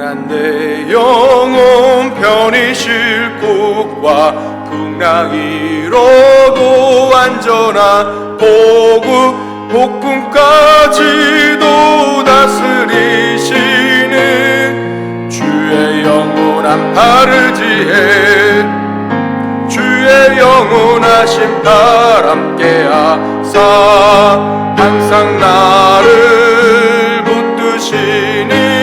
내 영혼 편히 쉴 곳과 풍랑 이로도 안전한 보구 복군까지도 다스리시는 주의 영원한 바르지에 주의 영원하신 팔 함께 하사 항상 나를 붙드시니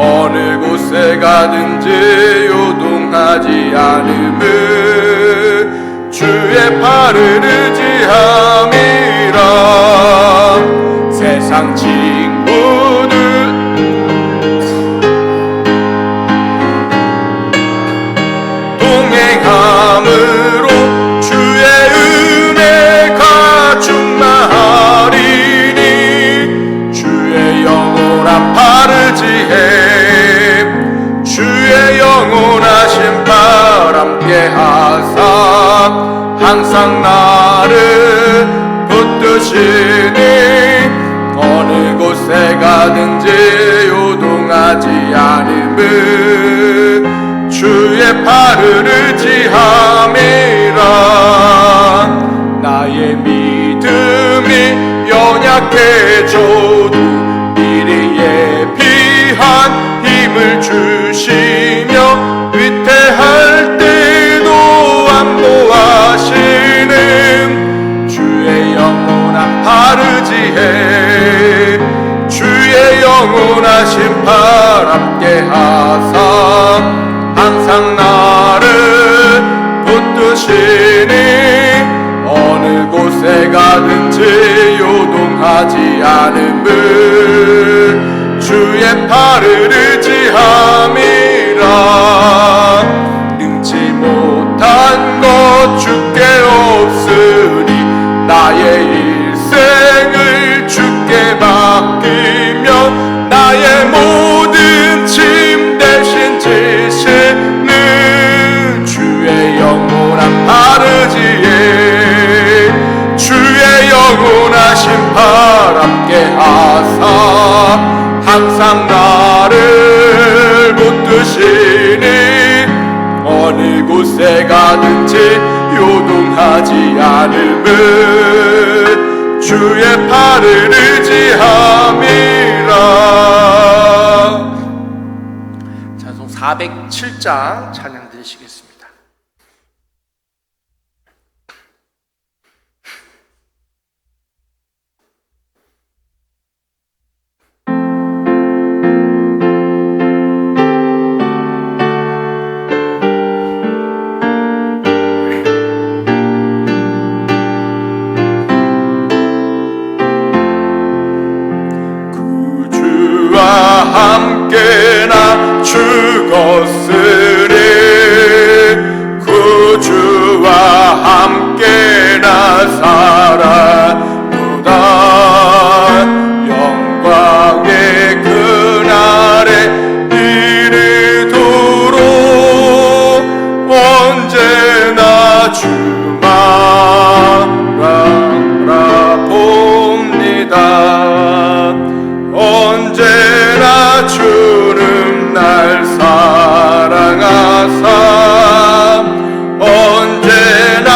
어느 곳에 가든지 요동하지 않음을 주의 팔을 의지함이라. 세상 친구들 동행함으로 주의 은혜가 충만하리니 주의 영원한 팔을 의지해 주의 영원하신 팔 함께 하사 항상 나를 붙드시니 어느 곳에 가든지 요동하지 않음을 주의 팔을 의지함이라. 나의 믿음이 연약해져도 미리 예비한 힘을 주시며 위태할 때도 안보하시는 주의 영원한 팔 의지해 주의 영원하신 팔 함께 하사 항상 나를 붙드시니 어느 곳에 가든지 요동하지 않음을 주의 팔을 의지함이라. 능치 못한 것 주께 없으니 나의 일생을 주께 맡기며 나의 모든 짐 대신 지시는 주의 영원한 팔 의지에 주의 영원하신 팔 함께 하사 항상 나를 붙드시니 어느 곳에 가든지 요동하지 않음을 주의 팔을 의지함이라. 찬송 407장 찬양 드리시겠습니다. 함께나 죽었으리 구주와 함께나 살았도다. 영광의 그날에 이르도록 언제나 주만 바라봅니다. 언제나 주는 날 사랑하사 언제나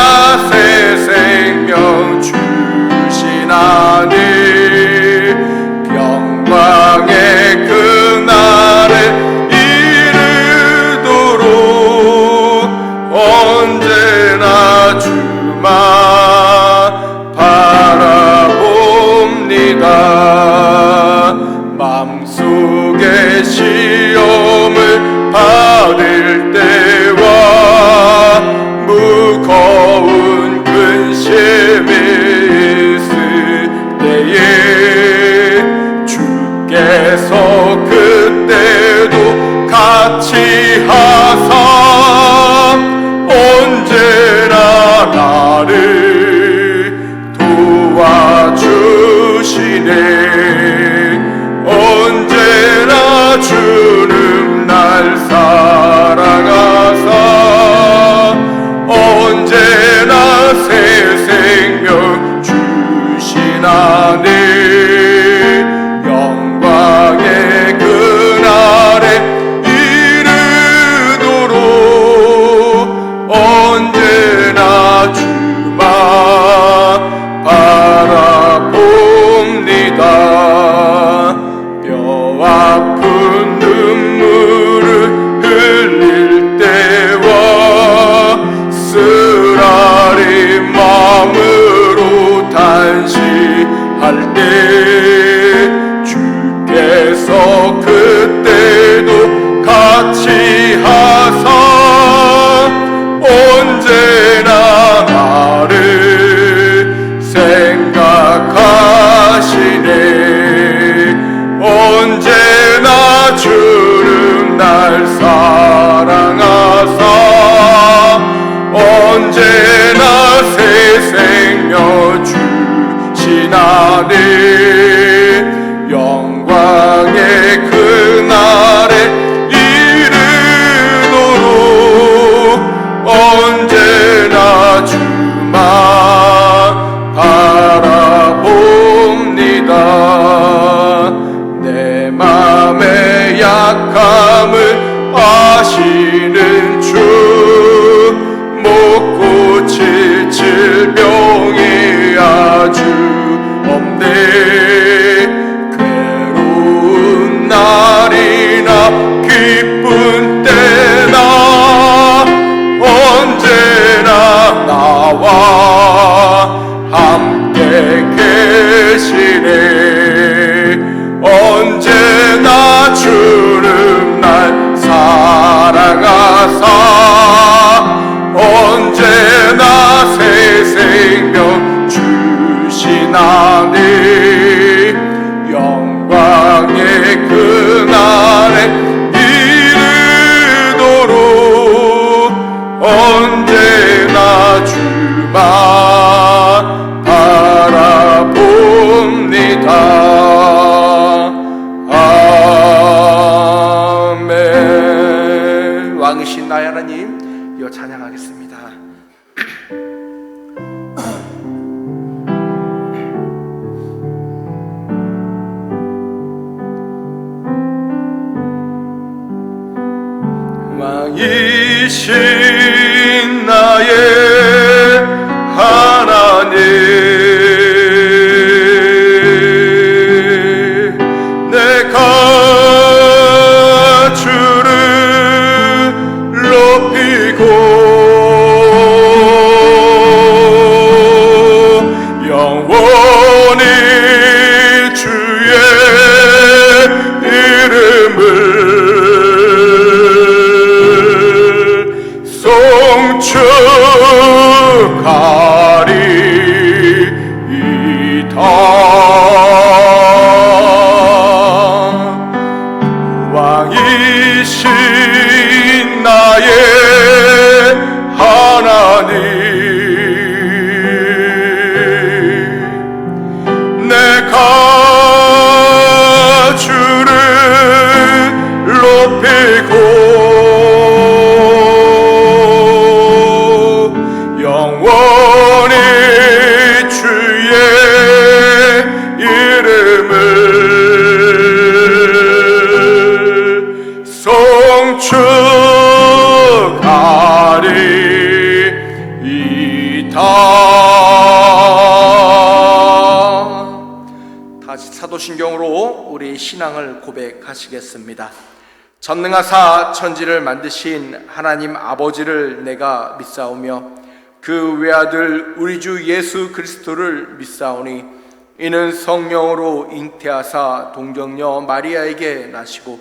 새 생명 주시나니 영광의 그날에 이르도록 언제나 주만 바라봅니다. 마음속에 시험을 받을 때와 무거운 근심이 있을 때에 주께서 그때도 같이 하사 언제나 나를 도와주시네. 언제나 주는 날 사랑하사 언제나 새 생명 주시나니 영광의 그날에 날 사랑하사 언제나 새 생명 주시나니 영광의 그날에 이르도록 언제나 주만 바라봅니다. 내 맘의 약함을 아시는 주 못 고칠 질병이 아주 없네. 괴로운 날이나 기쁜 때나 언제나 나와 함께 계시네. 언제나 주는 날 사랑하사 언제나 새 생명 주시나니 영광의 그날에 이르도록 언제나 주만 바라봅니다. 아멘. 왕이신 나의 하나님, 이어 찬양하겠습니다. 왕이신 나의 하나님, 내가 주를 높이고 영원히 주의 이름을 송축하리이다. 왕이신 나의 하나님, 내가 주를 높이고 영원히 주의 이름을 송축하리이다. 다시 사도신경으로 우리 신앙을 고백하시겠습니다. 전능하사 천지를 만드신 하나님 아버지를 내가 믿사오며 그 외아들 우리 주 예수 그리스도를 믿사오니 이는 성령으로 잉태하사 동정녀 마리아에게 나시고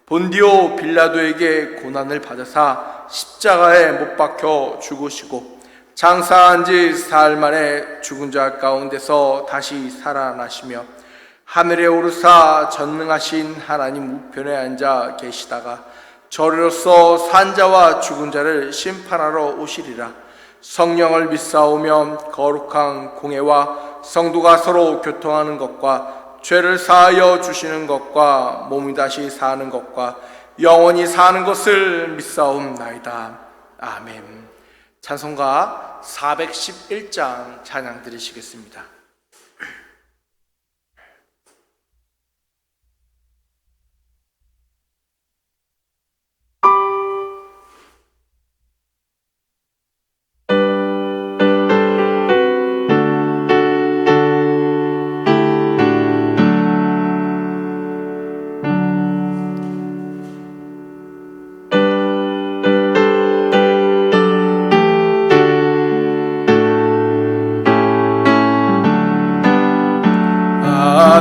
본디오 빌라도에게 고난을 받으사 십자가에 못 박혀 죽으시고 장사한 지 사흘 만에 죽은 자 가운데서 다시 살아나시며 하늘에 오르사 전능하신 하나님 우편에 앉아 계시다가 저리로서 산자와 죽은 자를 심판하러 오시리라. 성령을 믿사오며 거룩한 공회와 성도가 서로 교통하는 것과 죄를 사하여 주시는 것과 몸이 다시 사는 것과 영원히 사는 것을 믿사옵나이다. 아멘. 찬송가 411장 찬양 드리시겠습니다.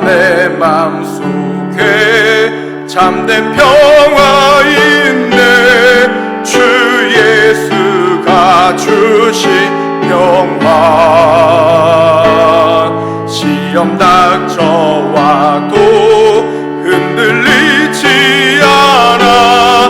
내 맘속에 참된 평화 있네. 주 예수가 주신 평화. 시험 닥쳐와도 흔들리지 않아.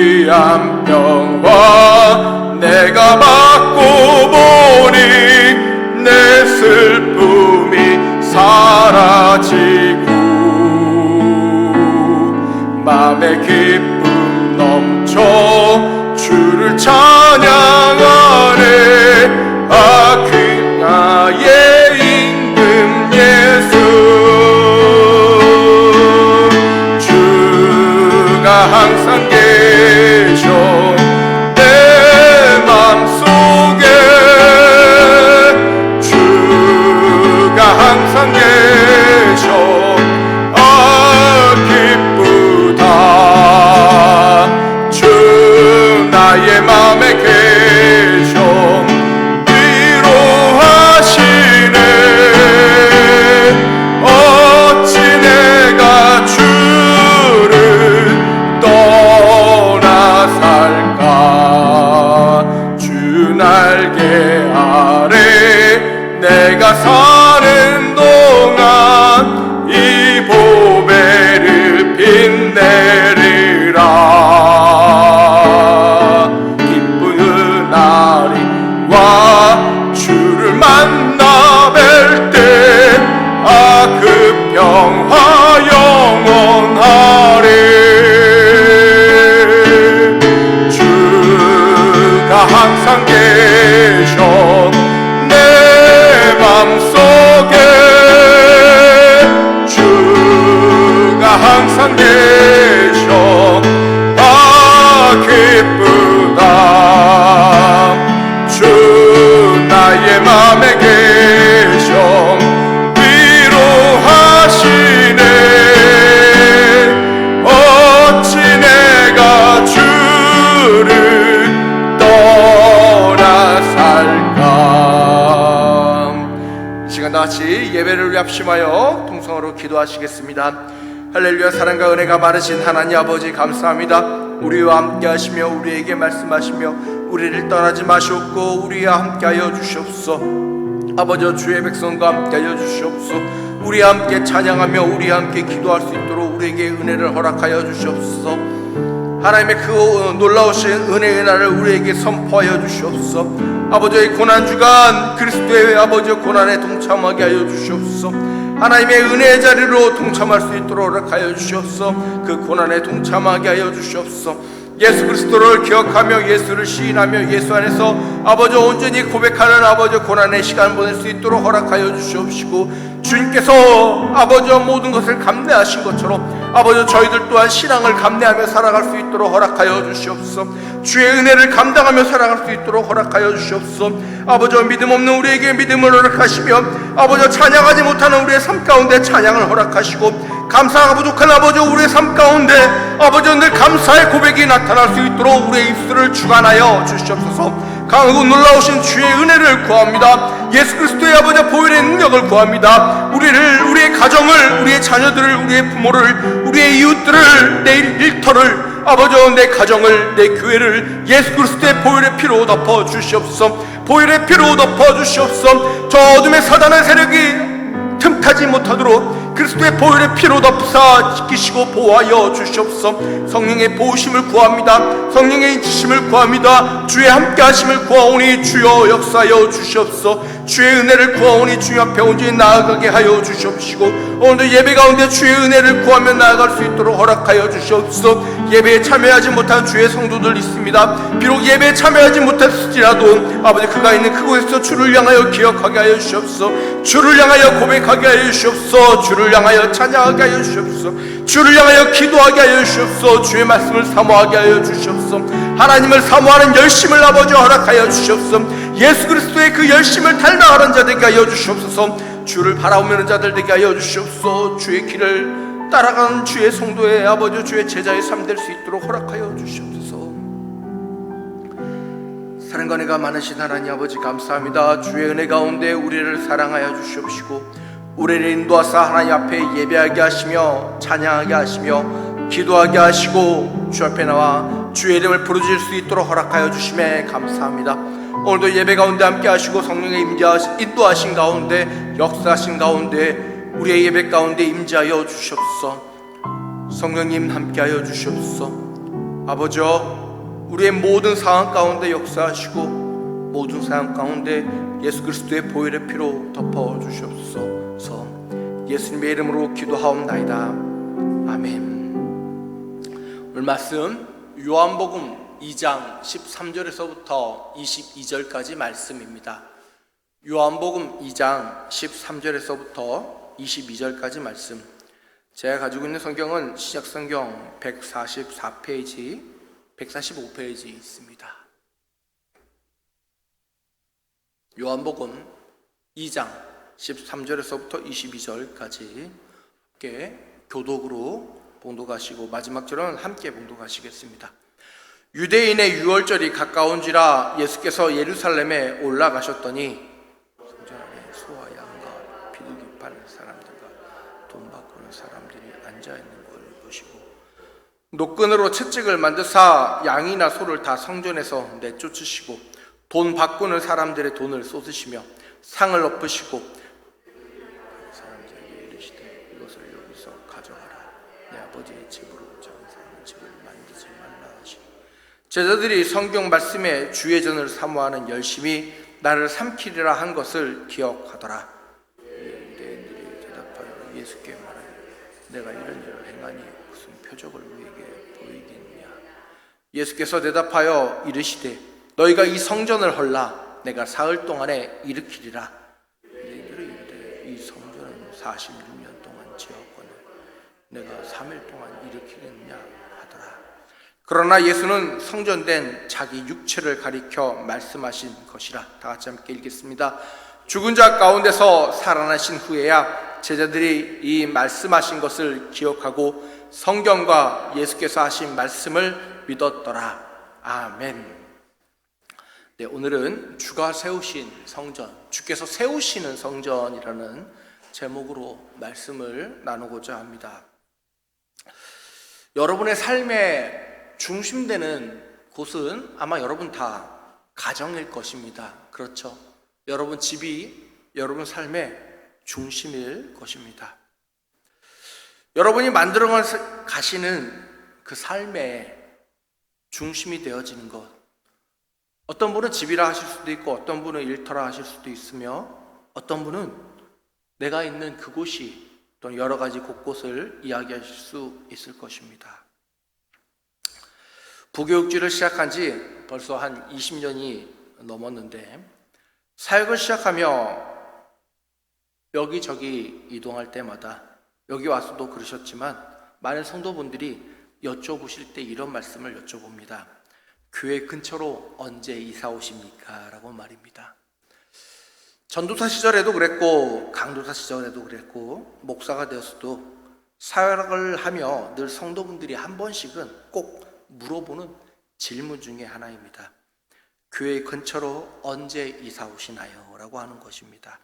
귀한 평화 내가 받고 보니 내 슬픔이 사라지고 맘에 기쁨 넘쳐 주를 찬양하네. 아, 그 나의 임금 예수, 주가 항상 계셔 내 맘속에, 주가 항상 계셔. 아, 기쁘다. 주 나의 맘에 계셔 위로하시네. 어찌 내가 주를 떠나 살까. 주 날개 아래 내가 사는 동안 이 보배를 빛내리라. 기쁜 그날이 와 주를 만나 뵐 때, 아, 그 평화 영원하리. 주가 항상 계셔 내 맘속에, 주가 항상 계셔. 아, 기쁘다. 주 나의 맘에 계셔 위로하시네. 어찌 내가 주를 떠나 살까. 이 시간 다같이 예배를 위해 합심하여 통성으로 기도하시겠습니다. 할렐루야. 사랑과 은혜가 많으신 하나님 아버지 감사합니다. 우리와 함께 하시며 우리에게 말씀하시며 우리를 떠나지 마시옵고 우리와 함께하여 주시옵소서. 아버지, 주의 백성과 함께하여 주시옵소서. 우리와 함께 찬양하며 우리와 함께 기도할 수 있도록 우리에게 은혜를 허락하여 주시옵소서. 하나님의 그 놀라우신 은혜의 날을 우리에게 선포하여 주시옵소서. 아버지의 고난주간 그리스도의 아버지 고난에 동참하게 하여 주시옵소서. 하나님의 은혜의 자리로 동참할 수 있도록 허락하여 주시옵소서. 그 고난에 동참하게 하여 주시옵소서. 예수 그리스도를 기억하며 예수를 시인하며 예수 안에서 아버지 온전히 고백하는 아버지 고난의 시간 보낼 수 있도록 허락하여 주시옵시고, 주님께서 아버지 모든 것을 감내하신 것처럼 아버지 저희들 또한 신앙을 감내하며 살아갈 수 있도록 허락하여 주시옵소서. 주의 은혜를 감당하며 살아갈 수 있도록 허락하여 주시옵소서. 아버지, 믿음 없는 우리에게 믿음을 허락하시며 아버지 찬양하지 못하는 우리의 삶 가운데 찬양을 허락하시고, 감사가 부족한 아버지 우리의 삶 가운데 아버지 늘 감사의 고백이 나타날 수 있도록 우리의 입술을 주관하여 주시옵소서. 강하고 놀라우신 주의 은혜를 구합니다. 예수 그리스도의 아버지 보혈의 능력을 구합니다. 우리의 가정을, 우리의 자녀들을, 우리의 부모를, 우리의 이웃들을, 내 일터를, 아버지 내 가정을, 내 교회를 예수 그리스도의 보혈의 피로 덮어 주시옵소서. 보혈의 피로 덮어 주시옵소서. 저 어둠의 사단의 세력이 틈타지 못하도록 그리스도의 보혈의 피로 덮사 지키시고 보호하여 주시옵소서. 성령의 보호심을 구합니다. 성령의 인치심을 구합니다. 주의 함께하심을 구하오니 주여 역사하여 주시옵소서. 주의 은혜를 구하오니 주님 앞에 온전히 나아가게 하여 주시옵시고, 오늘도 예배 가운데 주의 은혜를 구하며 나아갈 수 있도록 허락하여 주시옵소서. 예배에 참여하지 못한 주의 성도들 있습니다. 비록 예배에 참여하지 못했을지라도 아버지 그가 있는 그곳에서 주를 향하여 기억하게 하여 주시옵소서. 주를 향하여 고백하게 하여 주시옵소서. 주를 향하여 찬양하게 하여 주시옵소서. 주를 향하여 기도하게 하여 주시옵소서. 주의 말씀을 사모하게 하여 주시옵소서. 하나님을 사모하는 열심을 아버지 허락하여 주시옵소서. 예수 그리스도의 그 열심을 닮아가는 자 되게 하여 주시옵소서. 주를 바라보는 자들 되게 하여 주시옵소서. 주의 길을 따라가는 주의 성도의 아버지 주의 제자의 삶 될 수 있도록 허락하여 주시옵소서. 사랑과 은혜가 많으신 하나님 아버지 감사합니다. 주의 은혜 가운데 우리를 사랑하여 주시옵시고 우리를 인도하사 하나님 앞에 예배하게 하시며 찬양하게 하시며 기도하게 하시고 주 앞에 나와 주의 이름을 부르짖을 수 있도록 허락하여 주심에 감사합니다. 오늘도 예배 가운데 함께 하시고 성령의 인도하신 가운데 역사하신 가운데 우리의 예배 가운데 임재하여 주시옵소서. 성령님 함께하여 주시옵소서. 아버지여, 우리의 모든 상황 가운데 역사하시고 모든 상황 가운데 예수 그리스도의 보혈의 피로 덮어주시옵소서. 예수님의 이름으로 기도하옵나이다. 아멘. 오늘 말씀 요한복음 2장 13절에서부터 22절까지 말씀입니다. 요한복음 2장 13절에서부터 22절까지 말씀. 제가 가지고 있는 성경은 신약성경 144페이지, 145페이지에 있습니다. 요한복음 2장 13절에서부터 22절까지 함께 교독으로 봉독하시고 마지막 절은 함께 봉독하시겠습니다. 유대인의 유월절이 가까운지라 예수께서 예루살렘에 올라가셨더니 성전 안에 소와 양과 비둘기 파는 사람들과 돈 바꾸는 사람들이 앉아있는 걸 보시고 노끈으로 채찍을 만드사 양이나 소를 다 성전에서 내쫓으시고 돈 바꾸는 사람들의 돈을 쏟으시며 상을 엎으시고 사람들에게 이르시되 이것을 여기서 가져가라. 내 아버지의 집으로 장사하는 집을 만들지 말라 하시고 제자들이 성경 말씀에 주의 전을 사모하는 열심히 나를 삼키리라 한 것을 기억하더라. 유대인들이 대답하여 예수께 말하되 내가 이런 일을 행하니 무슨 표적을 우리에게 보이겠냐. 예수께서 대답하여 이르시되 너희가 이 성전을 헐라 내가 사흘 동안에 일으키리라. 너희들이 이르되 이 성전은 46년 동안 지었거늘 내가 3일 동안 일으키겠냐 하더라. 그러나 예수는 성전된 자기 육체를 가리켜 말씀하신 것이라. 다 같이 함께 읽겠습니다. 죽은 자 가운데서 살아나신 후에야 제자들이 이 말씀하신 것을 기억하고 성경과 예수께서 하신 말씀을 믿었더라. 아멘. 네, 오늘은 주가 세우신 성전, 주께서 세우시는 성전이라는 제목으로 말씀을 나누고자 합니다. 여러분의 삶의 중심되는 곳은 아마 여러분 다 가정일 것입니다. 그렇죠? 여러분 집이 여러분 삶의 중심일 것입니다. 여러분이 만들어 가시는 그 삶의 중심이 되어지는 것. 어떤 분은 집이라 하실 수도 있고 어떤 분은 일터라 하실 수도 있으며 어떤 분은 내가 있는 그곳이 또는 여러 가지 곳곳을 이야기하실 수 있을 것입니다. 부교육지를 시작한 지 벌써 한 20년이 넘었는데 사역을 시작하며 여기저기 이동할 때마다 여기 와서도 그러셨지만 많은 성도분들이 여쭤보실 때 이런 말씀을 여쭤봅니다. 교회 근처로 언제 이사 오십니까? 라고 말입니다. 전도사 시절에도 그랬고 강도사 시절에도 그랬고 목사가 되어서도 사역을 하며 늘 성도분들이 한 번씩은 꼭 물어보는 질문 중에 하나입니다. 교회 근처로 언제 이사 오시나요? 라고 하는 것입니다.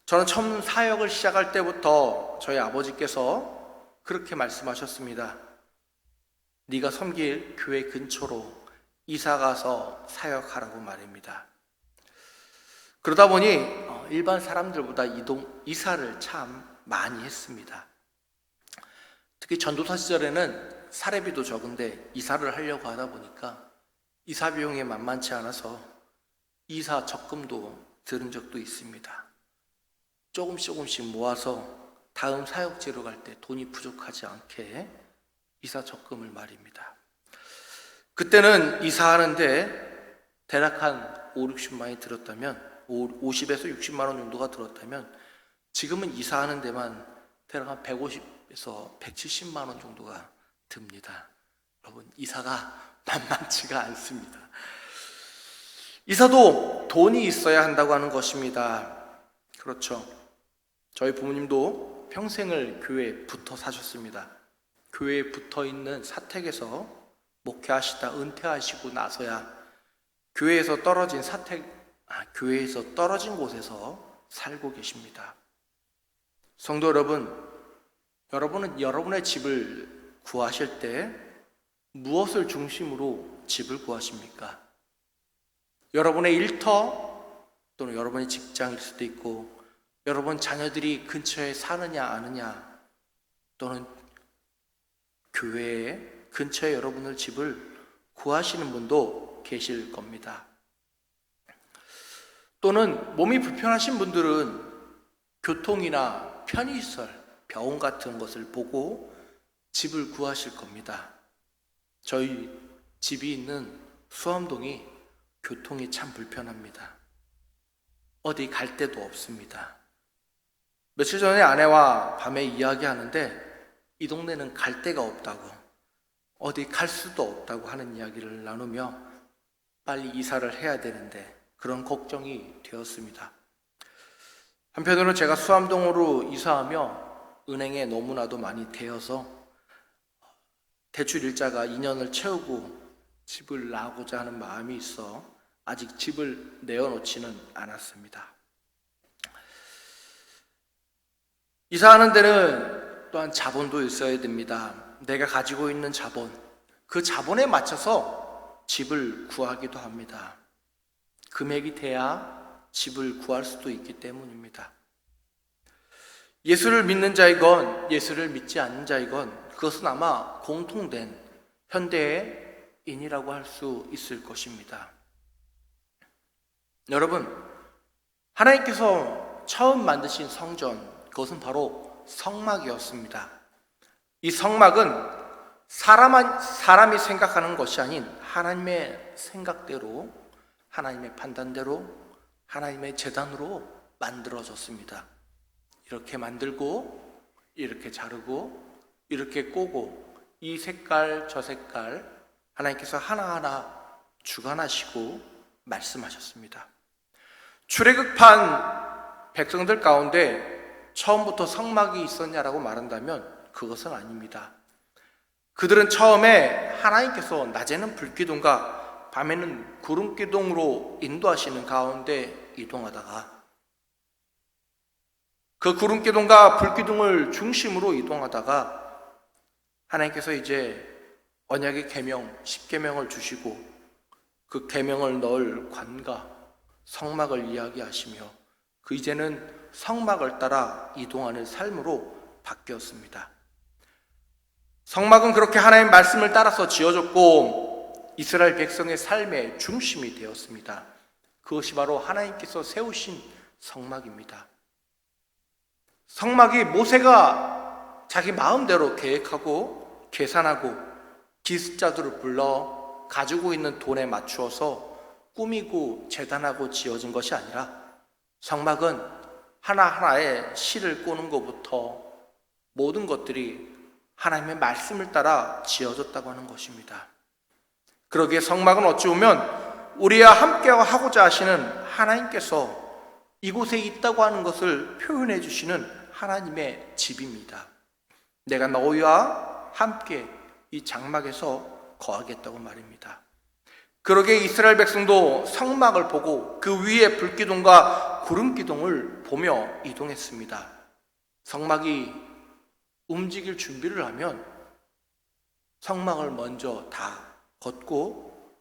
저는 처음 사역을 시작할 때부터 저희 아버지께서 그렇게 말씀하셨습니다. 네가 섬길 교회 근처로 이사가서 사역하라고 말입니다. 그러다 보니 일반 사람들보다 이사를 참 많이 했습니다. 특히 전도사 시절에는 사례비도 적은데 이사를 하려고 하다 보니까 이사 비용이 만만치 않아서 이사 적금도 들은 적도 있습니다. 조금씩 모아서 다음 사역지로 갈 때 돈이 부족하지 않게 이사 적금을 말입니다. 그때는 이사하는데 대략 한 5, 60만이 들었다면 50에서 60만 원 정도가 들었다면 지금은 이사하는 데만 대략 한 150에서 170만 원 정도가 듭니다. 여러분, 이사가 만만치가 않습니다. 이사도 돈이 있어야 한다고 하는 것입니다. 그렇죠. 저희 부모님도 평생을 교회에 붙어 사셨습니다. 교회에 붙어 있는 사택에서 목회하시다 은퇴하시고 나서야 교회에서 떨어진 교회에서 떨어진 곳에서 살고 계십니다. 성도 여러분, 여러분은 여러분의 집을 구하실 때 무엇을 중심으로 집을 구하십니까? 여러분의 일터 또는 여러분의 직장일 수도 있고 여러분 자녀들이 근처에 사느냐 아느냐 또는 교회에 근처에 여러분을 집을 구하시는 분도 계실 겁니다. 또는 몸이 불편하신 분들은 교통이나 편의시설, 병원 같은 것을 보고 집을 구하실 겁니다. 저희 집이 있는 수암동이 교통이 참 불편합니다. 어디 갈 데도 없습니다. 며칠 전에 아내와 밤에 이야기하는데 이 동네는 갈 데가 없다고, 어디 갈 수도 없다고 하는 이야기를 나누며 빨리 이사를 해야 되는데 그런 걱정이 되었습니다. 한편으로 제가 수암동으로 이사하며 은행에 너무나도 많이 대여서 대출 일자가 2년을 채우고 집을 나고자 하는 마음이 있어 아직 집을 내어놓지는 않았습니다. 이사하는 데는 또한 자본도 있어야 됩니다. 내가 가지고 있는 자본, 그 자본에 맞춰서 집을 구하기도 합니다. 금액이 돼야 집을 구할 수도 있기 때문입니다. 예수를 믿는 자이건 예수를 믿지 않는 자이건 그것은 아마 공통된 현대인이라고 할 수 있을 것입니다. 여러분, 하나님께서 처음 만드신 성전, 그것은 바로 성막이었습니다. 이 성막은 사람이 생각하는 것이 아닌 하나님의 생각대로, 하나님의 판단대로, 하나님의 재단으로 만들어졌습니다. 이렇게 만들고, 이렇게 자르고, 이렇게 꼬고, 이 색깔, 저 색깔, 하나님께서 하나하나 주관하시고 말씀하셨습니다. 출애굽한 백성들 가운데 처음부터 성막이 있었냐라고 말한다면 그것은 아닙니다. 그들은 처음에 하나님께서 낮에는 불기둥과 밤에는 구름기둥으로 인도하시는 가운데 이동하다가 그 구름기둥과 불기둥을 중심으로 이동하다가 하나님께서 이제 언약의 계명, 10계명을 주시고 그 계명을 넣을 관과 성막을 이야기하시며 그 이제는 성막을 따라 이동하는 삶으로 바뀌었습니다. 성막은 그렇게 하나님의 말씀을 따라서 지어졌고 이스라엘 백성의 삶의 중심이 되었습니다. 그것이 바로 하나님께서 세우신 성막입니다. 성막이 모세가 자기 마음대로 계획하고 계산하고 기술자들을 불러 가지고 있는 돈에 맞추어서 꾸미고 재단하고 지어진 것이 아니라 성막은 하나하나의 실을 꼬는 것부터 모든 것들이 하나님의 말씀을 따라 지어졌다고 하는 것입니다. 그러기에 성막은 어찌 보면 우리와 함께 하고자 하시는 하나님께서 이곳에 있다고 하는 것을 표현해 주시는 하나님의 집입니다. 내가 너희와 함께 이 장막에서 거하겠다고 말입니다. 그러기에 이스라엘 백성도 성막을 보고 그 위에 불기둥과 구름기둥을 보며 이동했습니다. 성막이 움직일 준비를 하면 성막을 먼저 다 걷고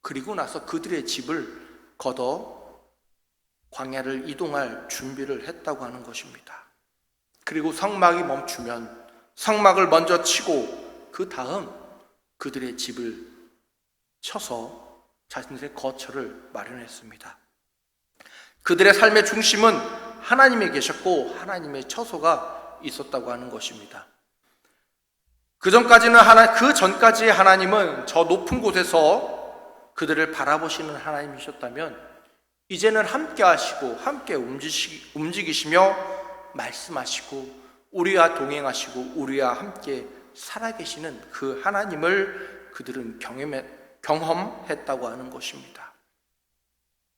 그리고 나서 그들의 집을 걷어 광야를 이동할 준비를 했다고 하는 것입니다. 그리고 성막이 멈추면 성막을 먼저 치고 그 다음 그들의 집을 쳐서 자신들의 거처를 마련했습니다. 그들의 삶의 중심은 하나님에 계셨고 하나님의 처소가 있었다고 하는 것입니다. 그 전까지 하나님은 저 높은 곳에서 그들을 바라보시는 하나님이셨다면 이제는 함께 하시고 함께 움직이시며 말씀하시고 우리와 동행하시고 우리와 함께 살아계시는 그 하나님을 그들은 경험했다고 하는 것입니다.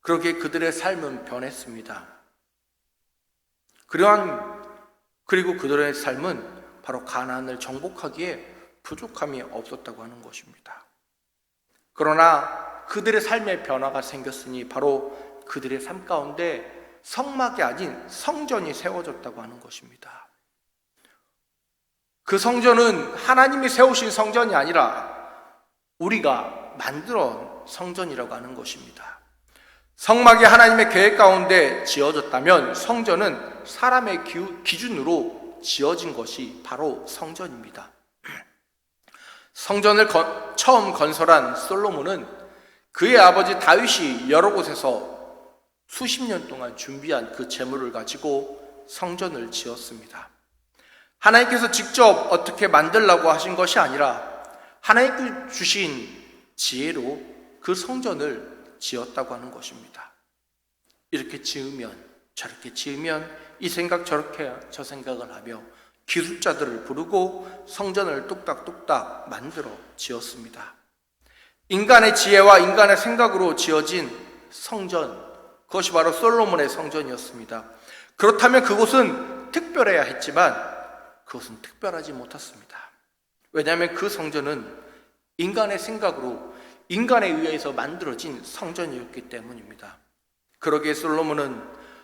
그러기에 그들의 삶은 변했습니다. 그리고 그들의 삶은 바로 가나안을 정복하기에 부족함이 없었다고 하는 것입니다. 그러나 그들의 삶의 변화가 생겼으니 바로 그들의 삶 가운데 성막이 아닌 성전이 세워졌다고 하는 것입니다. 그 성전은 하나님이 세우신 성전이 아니라 우리가 만들어 성전이라고 하는 것입니다. 성막이 하나님의 계획 가운데 지어졌다면 성전은 사람의 기준으로 지어진 것이 바로 성전입니다. 성전을 처음 건설한 솔로몬은 그의 아버지 다윗이 여러 곳에서 수십 년 동안 준비한 그 재물을 가지고 성전을 지었습니다. 하나님께서 직접 어떻게 만들라고 하신 것이 아니라 하나님께 주신 지혜로 그 성전을 지었다고 하는 것입니다. 이렇게 지으면 저렇게 지으면 이 생각 저렇게 저 생각을 하며 기술자들을 부르고 성전을 뚝딱뚝딱 만들어 지었습니다. 인간의 지혜와 인간의 생각으로 지어진 성전, 그것이 바로 솔로몬의 성전이었습니다. 그렇다면 그곳은 특별해야 했지만 그것은 특별하지 못했습니다. 왜냐하면 그 성전은 인간의 생각으로 인간에 의해서 만들어진 성전이었기 때문입니다. 그러기에 솔로몬은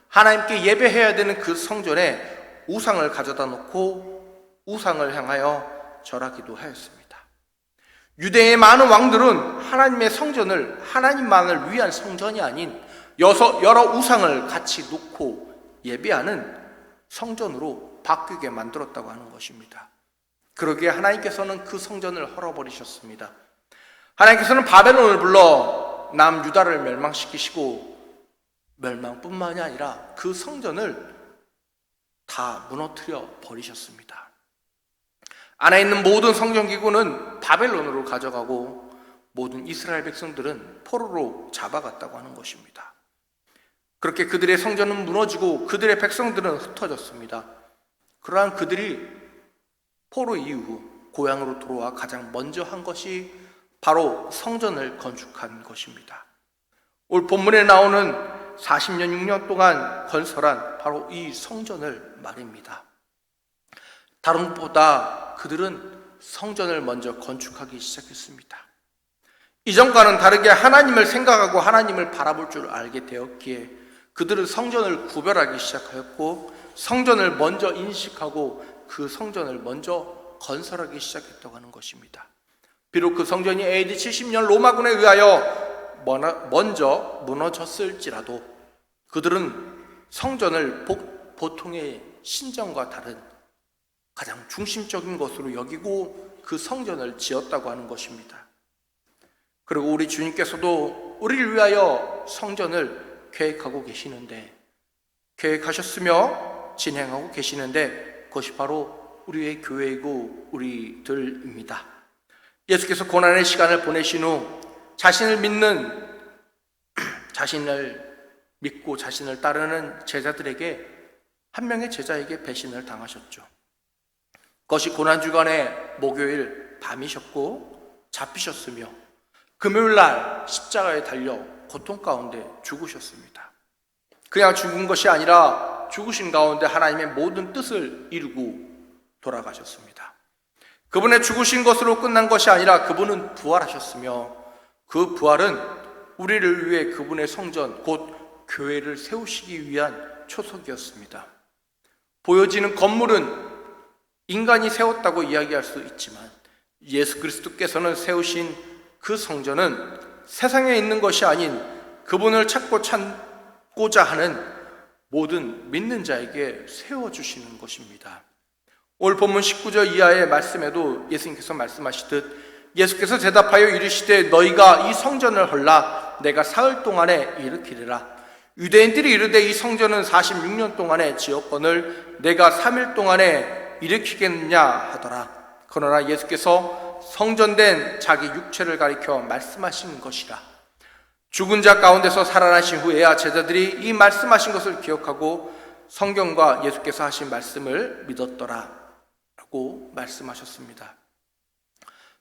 하나님께 예배해야 되는 그 성전에 우상을 가져다 놓고 우상을 향하여 절하기도 하였습니다. 유대의 많은 왕들은 하나님의 성전을 하나님만을 위한 성전이 아닌 여러 우상을 같이 놓고 예배하는 성전으로 바뀌게 만들었다고 하는 것입니다. 그러기에 하나님께서는 그 성전을 헐어버리셨습니다. 하나님께서는 바벨론을 불러 남유다를 멸망시키시고 멸망뿐만이 아니라 그 성전을 다 무너뜨려 버리셨습니다. 안에 있는 모든 성전기구는 바벨론으로 가져가고 모든 이스라엘 백성들은 포로로 잡아갔다고 하는 것입니다. 그렇게 그들의 성전은 무너지고 그들의 백성들은 흩어졌습니다. 그러한 그들이 포로 이후 고향으로 돌아와 가장 먼저 한 것이 바로 성전을 건축한 것입니다. 오늘 본문에 나오는 40년 6년 동안 건설한 바로 이 성전을 말입니다. 다른 것보다 그들은 성전을 먼저 건축하기 시작했습니다. 이전과는 다르게 하나님을 생각하고 하나님을 바라볼 줄 알게 되었기에 그들은 성전을 구별하기 시작하였고 성전을 먼저 인식하고 그 성전을 먼저 건설하기 시작했다고 하는 것입니다. 비록 그 성전이 AD 70년 로마군에 의하여 먼저 무너졌을지라도 그들은 성전을 보통의 신전과 다른 가장 중심적인 것으로 여기고 그 성전을 지었다고 하는 것입니다. 그리고 우리 주님께서도 우리를 위하여 성전을 계획하고 계시는데, 계획하셨으며 진행하고 계시는데 그것이 바로 우리의 교회이고 우리들입니다. 예수께서 고난의 시간을 보내신 후 자신을 믿고 자신을 따르는 제자들에게 한 명의 제자에게 배신을 당하셨죠. 그것이 고난주간의 목요일 밤이셨고 잡히셨으며 금요일날 십자가에 달려 고통 가운데 죽으셨습니다. 그냥 죽은 것이 아니라 죽으신 가운데 하나님의 모든 뜻을 이루고 돌아가셨습니다. 그분의 죽으신 것으로 끝난 것이 아니라 그분은 부활하셨으며 그 부활은 우리를 위해 그분의 성전 곧 교회를 세우시기 위한 초석이었습니다. 보여지는 건물은 인간이 세웠다고 이야기할 수 있지만 예수 그리스도께서는 세우신 그 성전은 세상에 있는 것이 아닌 그분을 찾고자 하는 모든 믿는 자에게 세워주시는 것입니다. 오늘 본문 19절 이하의 말씀에도 예수님께서 말씀하시듯 예수께서 대답하여 이르시되 너희가 이 성전을 헐라 내가 사흘 동안에 일으키리라. 유대인들이 이르되 이 성전은 46년 동안에 지었거늘 내가 3일 동안에 일으키겠느냐 하더라. 그러나 예수께서 성전된 자기 육체를 가리켜 말씀하신 것이라. 죽은 자 가운데서 살아나신 후에야 제자들이 이 말씀하신 것을 기억하고 성경과 예수께서 하신 말씀을 믿었더라 라고 말씀하셨습니다.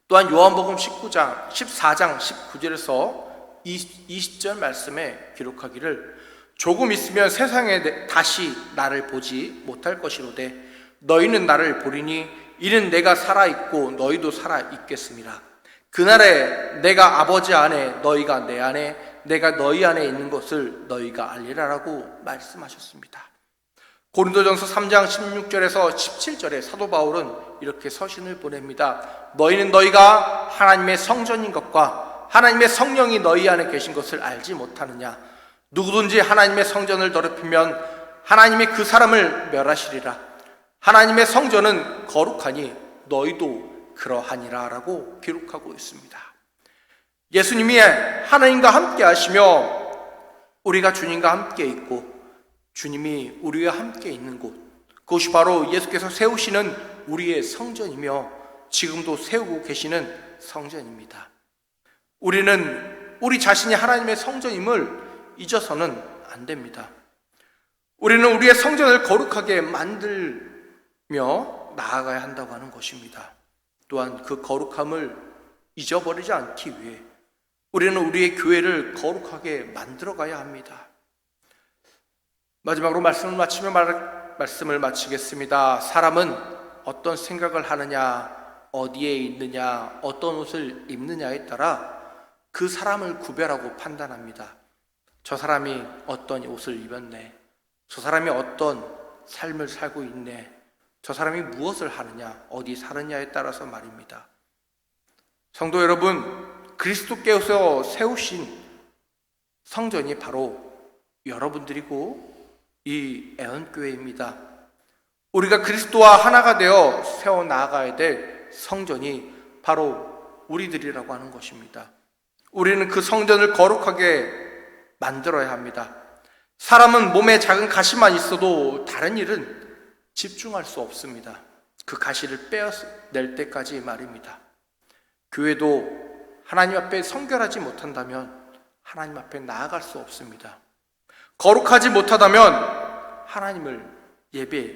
또한 요한복음 14장 19절에서 20절 말씀에 기록하기를 조금 있으면 세상에 다시 나를 보지 못할 것이로되 너희는 나를 보리니 이는 내가 살아있고 너희도 살아있겠음이라. 그날에 내가 아버지 안에 너희가 내 안에 내가 너희 안에 있는 것을 너희가 알리라라고 말씀하셨습니다. 고린도전서 3장 16절에서 17절에 사도 바울은 이렇게 서신을 보냅니다. 너희는 너희가 하나님의 성전인 것과 하나님의 성령이 너희 안에 계신 것을 알지 못하느냐. 누구든지 하나님의 성전을 더럽히면 하나님이 그 사람을 멸하시리라. 하나님의 성전은 거룩하니 너희도 그러하니라 라고 기록하고 있습니다. 예수님이 하나님과 함께 하시며 우리가 주님과 함께 있고 주님이 우리와 함께 있는 곳, 그것이 바로 예수께서 세우시는 우리의 성전이며 지금도 세우고 계시는 성전입니다. 우리는 우리 자신이 하나님의 성전임을 잊어서는 안 됩니다. 우리는 우리의 성전을 거룩하게 만들며 나아가야 한다고 하는 것입니다. 또한 그 거룩함을 잊어버리지 않기 위해 우리는 우리의 교회를 거룩하게 만들어가야 합니다. 마지막으로 말씀을 마치겠습니다. 사람은 어떤 생각을 하느냐, 어디에 있느냐, 어떤 옷을 입느냐에 따라 그 사람을 구별하고 판단합니다. 저 사람이 어떤 옷을 입었네, 저 사람이 어떤 삶을 살고 있네, 저 사람이 무엇을 하느냐, 어디 사느냐에 따라서 말입니다. 성도 여러분, 그리스도께서 세우신 성전이 바로 여러분들이고 이 애원교회입니다. 우리가 그리스도와 하나가 되어 세워나가야 될 성전이 바로 우리들이라고 하는 것입니다. 우리는 그 성전을 거룩하게 만들어야 합니다. 사람은 몸에 작은 가시만 있어도 다른 일은 집중할 수 없습니다. 그 가시를 빼어낼 때까지 말입니다. 교회도 하나님 앞에 성결하지 못한다면 하나님 앞에 나아갈 수 없습니다. 거룩하지 못하다면 하나님을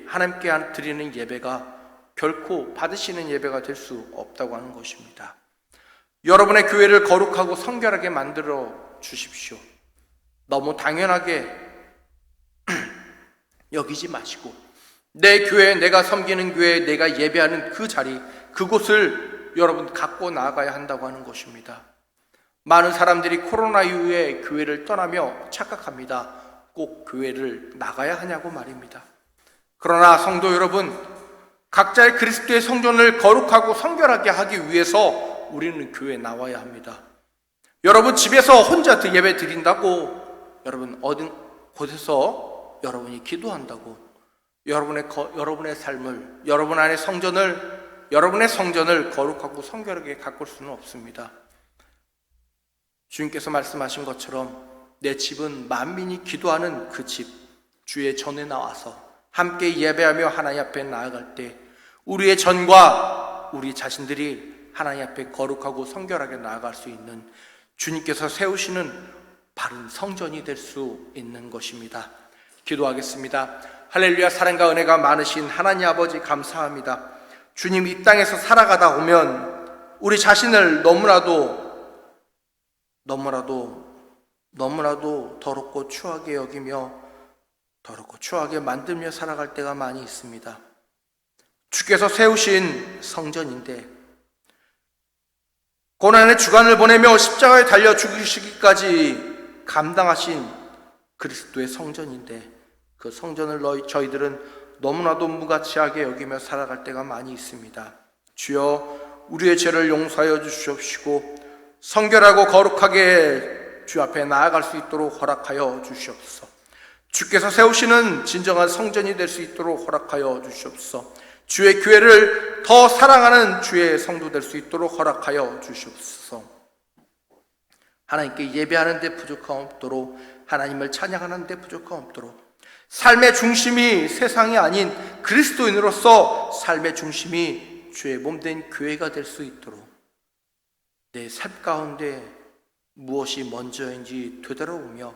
하나님께 드리는 예배가 결코 받으시는 예배가 될 수 없다고 하는 것입니다. 여러분의 교회를 거룩하고 성결하게 만들어 주십시오. 너무 당연하게 여기지 마시고 내 교회, 내가 섬기는 교회, 내가 예배하는 그 자리, 그곳을 여러분 갖고 나아가야 한다고 하는 것입니다. 많은 사람들이 코로나 이후에 교회를 떠나며 착각합니다. 꼭 교회를 나가야 하냐고 말입니다. 그러나 성도 여러분, 각자의 그리스도의 성전을 거룩하고 성결하게 하기 위해서 우리는 교회에 나와야 합니다. 여러분 집에서 혼자 예배 드린다고, 여러분 어느 곳에서 여러분이 기도한다고 여러분의 삶을, 여러분 안의 여러분의 성전을 거룩하고 성결하게 가꿀 수는 없습니다. 주님께서 말씀하신 것처럼 내 집은 만민이 기도하는 그 집, 주의 전에 나와서 함께 예배하며 하나님 앞에 나아갈 때 우리의 전과 우리 자신들이 하나님 앞에 거룩하고 성결하게 나아갈 수 있는 주님께서 세우시는 바른 성전이 될 수 있는 것입니다. 기도하겠습니다. 할렐루야. 사랑과 은혜가 많으신 하나님 아버지 감사합니다. 주님, 이 땅에서 살아가다 보면 우리 자신을 너무나도 더럽고 추하게 여기며 더럽고 추하게 만들며 살아갈 때가 많이 있습니다. 주께서 세우신 성전인데 고난의 주간을 보내며 십자가에 달려 죽으시기까지 감당하신 그리스도의 성전인데 그 성전을 저희들은 너무나도 무가치하게 여기며 살아갈 때가 많이 있습니다. 주여, 우리의 죄를 용서하여 주시옵시고 성결하고 거룩하게 주 앞에 나아갈 수 있도록 허락하여 주시옵소서. 주께서 세우시는 진정한 성전이 될 수 있도록 허락하여 주시옵소서. 주의 교회를 더 사랑하는 주의 성도 될 수 있도록 허락하여 주시옵소서. 하나님께 예배하는 데 부족함 없도록, 하나님을 찬양하는 데 부족함 없도록, 삶의 중심이 세상이 아닌 그리스도인으로서 삶의 중심이 주의 몸된 교회가 될 수 있도록 내 삶 가운데 무엇이 먼저인지 되돌아보며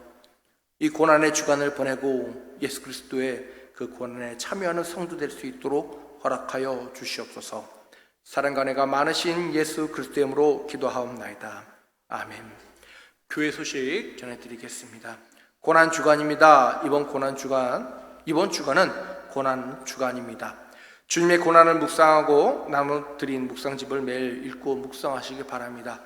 이 고난의 주간을 보내고 예수 그리스도의 그 고난에 참여하는 성도 될 수 있도록 허락하여 주시옵소서. 사랑과 은혜가 많으신 예수 그리스도의 이름으로 기도하옵나이다. 아멘. 교회 소식 전해드리겠습니다. 고난 주간입니다. 이번 주간은 고난 주간입니다. 주님의 고난을 묵상하고 나눠드린 묵상집을 매일 읽고 묵상하시기 바랍니다.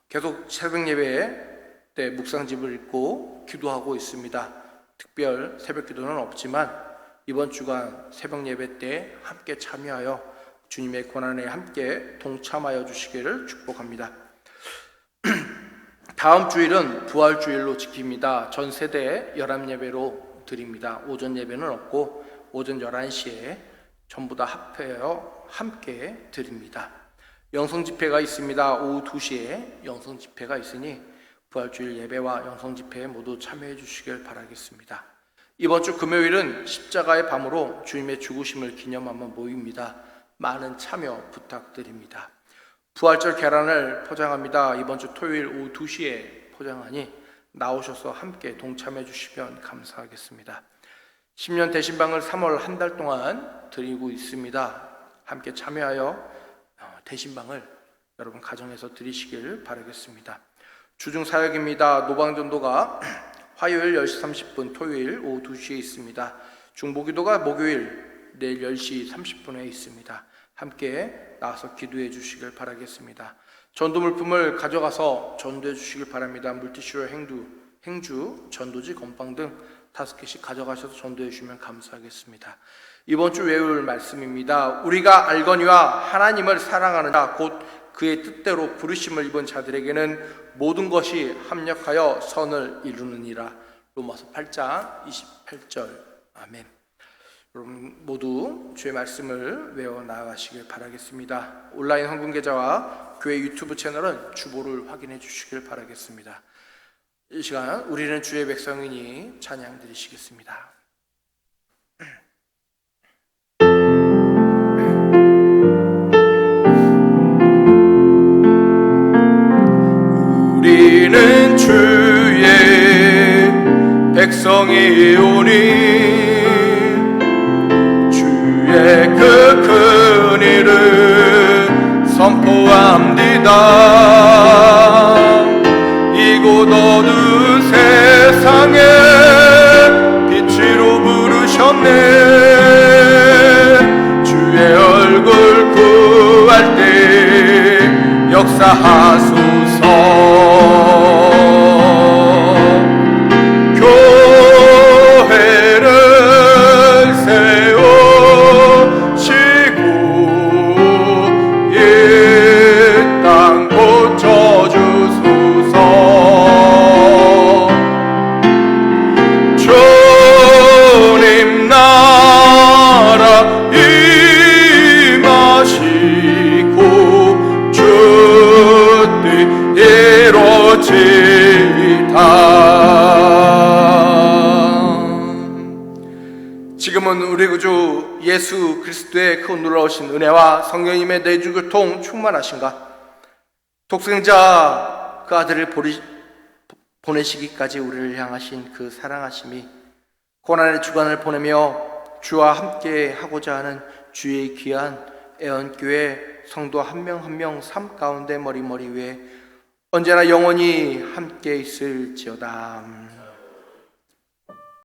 계속 새벽 예배 때 묵상집을 읽고 기도하고 있습니다. 특별 새벽 기도는 없지만 이번 주간 새벽 예배 때 함께 참여하여 주님의 고난에 함께 동참하여 주시기를 축복합니다. 다음 주일은 부활주일로 지킵니다. 전 세대 열합 예배로 드립니다. 오전 예배는 없고 오전 11시에 전부 다 합하여 함께 드립니다. 영성 집회가 있습니다. 오후 2시에 영성 집회가 있으니 부활주일 예배와 영성 집회에 모두 참여해 주시길 바라겠습니다. 이번 주 금요일은 십자가의 밤으로 주님의 죽으심을 기념하는 모임입니다. 많은 참여 부탁드립니다. 부활절 계란을 포장합니다. 이번 주 토요일 오후 2시에 포장하니 나오셔서 함께 동참해 주시면 감사하겠습니다. 10년 대신방을 3월 한 달 동안 드리고 있습니다. 함께 참여하여 대신방을 여러분 가정에서 드리시길 바라겠습니다. 주중 사역입니다. 노방전도가 화요일 10시 30분, 토요일 오후 2시에 있습니다. 중보기도가 목요일 내일 10시 30분에 있습니다. 함께 나와서 기도해 주시길 바라겠습니다. 전도 물품을 가져가서 전도해 주시길 바랍니다. 물티슈, 행주, 전도지, 건빵 등 5개씩 가져가셔서 전도해 주시면 감사하겠습니다. 이번 주 외울 말씀입니다. 우리가 알거니와 하나님을 사랑하는 자, 곧 그의 뜻대로 부르심을 입은 자들에게는 모든 것이 합력하여 선을 이루느니라. 로마서 8장 28절. 아멘. 여러분 모두 주의 말씀을 외워 나가시길 바라겠습니다. 온라인 헌금계좌와 교회 유튜브 채널은 주보를 확인해 주시길 바라겠습니다. 이 시간 우리는 주의 백성이니 찬양 드리시겠습니다. 우리는 주의 백성이오니 주의 그 큰 일을 선포합니다. 이곳 어두운 세상에 빛으로 부르셨네. 주의 얼굴 구할 때 역사하소서. 교회를 세우시고 이 땅 고쳐주소서. 주님 나라 임하시고 주 뜻 이루어지이다. 지금은 우리 구주 예수 그리스도의 그 놀라우신 은혜와 성령님의 내주교통 충만하신가, 독생자 그 아들을 보내시기까지 우리를 향하신 그 사랑하심이 고난의 주간을 보내며 주와 함께 하고자 하는 주의 귀한 애언교회 성도 한 명 한 명 삶 가운데 머리 위에 언제나 영원히 함께 있을지어다.